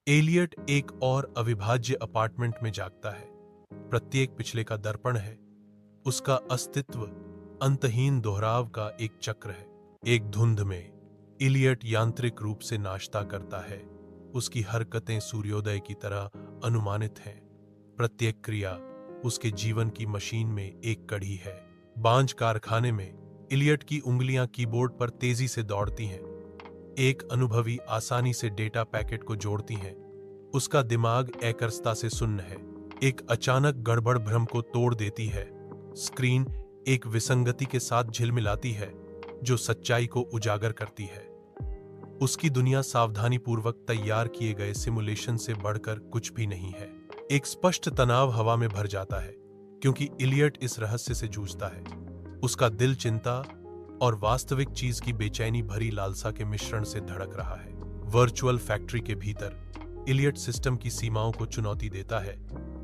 Elliott एक और अविभाज्य अपार्टमेंट में जागता है। प्रत्येक पिछले का दर्पण है। उसका अस्तित्व अंतहीन दोहराव का एक चक्र है। एक धुंध में एलियट यांत्रिक रूप से नाश्ता करता है। उसकी हरकतें सूर्योदय की तरह अनुमानित हैं। प्रत्येक क्रिया उसके जीवन की मशीन में एक कड़ी है। बांझ कारखाने में एलियट की उंगलियां कीबोर्ड पर तेजी से दौड़ती हैं। एक अनुभवी आसानी से डेटा पैकेट को जोड़ती हैं। उसका दिमाग एकरसता से सुन्न है। एक अचानक गड़बड़ भ्रम को तोड़ देती है। स्क्रीन एक विसंगति के साथ झिलमिलाती है जो सच्चाई को उजागर करती है। उसकी दुनिया सावधानीपूर्वक तैयार किए गए सिमुलेशन से बढ़कर कुछ भी नहीं है। एक स्पष्ट तनाव हवा में भर जाता है क्योंकि एलियट इस रहस्य से जूझता है। उसका दिल चिंता और वास्तविक चीज की बेचैनी भरी लालसा के मिश्रण से धड़क रहा है। वर्चुअल फैक्ट्री के भीतर एलियट सिस्टम की सीमाओं को चुनौती देता है।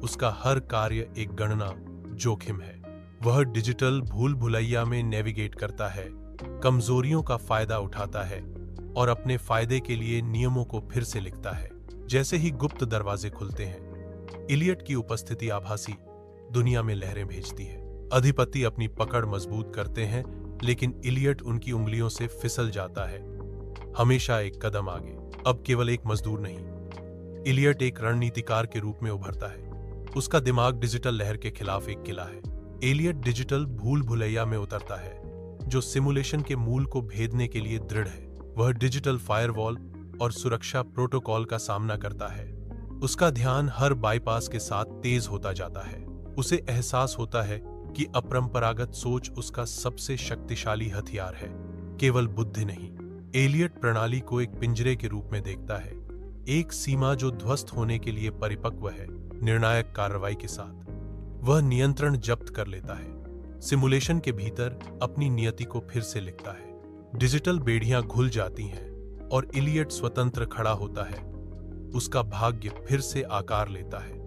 उसका हर कार्य एक गणना जोखिम है। वह डिजिटल भूल भुलैया में नेविगेट करता है, कमजोरियों का फायदा उठाता है और अपने फायदे के लिए नियमों को फिर से लिखता है। जैसे ही गुप्त दरवाजे खुलते हैं, एलियट की उपस्थिति आभासी दुनिया में लहरें भेजती है। अधिपति अपनी पकड़ मजबूत करते हैं, लेकिन एलियट उनकी उंगलियों से फिसल जाता है। हमेशा एक कदम आगे। अब केवल एक मजदूर नहीं, एलियट एक रणनीतिकार के रूप में उभरता है। उसका दिमाग डिजिटल लहर के खिलाफ एक किला है। एलियट डिजिटल भूल भुलैया में उतरता है जो सिमुलेशन के मूल को भेदने के लिए दृढ़ है। वह डिजिटल फायरवॉल और सुरक्षा प्रोटोकॉल का सामना करता है। उसका ध्यान हर बाईपास के साथ तेज होता जाता है। उसे एहसास होता है कि अपरंपरागत सोच उसका सबसे शक्तिशाली हथियार है, केवल बुद्धि नहीं। एलियट प्रणाली को एक पिंजरे के रूप में देखता है, एक सीमा जो ध्वस्त होने के लिए परिपक्व है। निर्णायक कार्रवाई के साथ वह नियंत्रण जब्त कर लेता है। सिमुलेशन के भीतर अपनी नियति को फिर से लिखता है। डिजिटल बेड़ियां घुल जाती हैं और एलियट स्वतंत्र खड़ा होता है। उसका भाग्य फिर से आकार लेता है।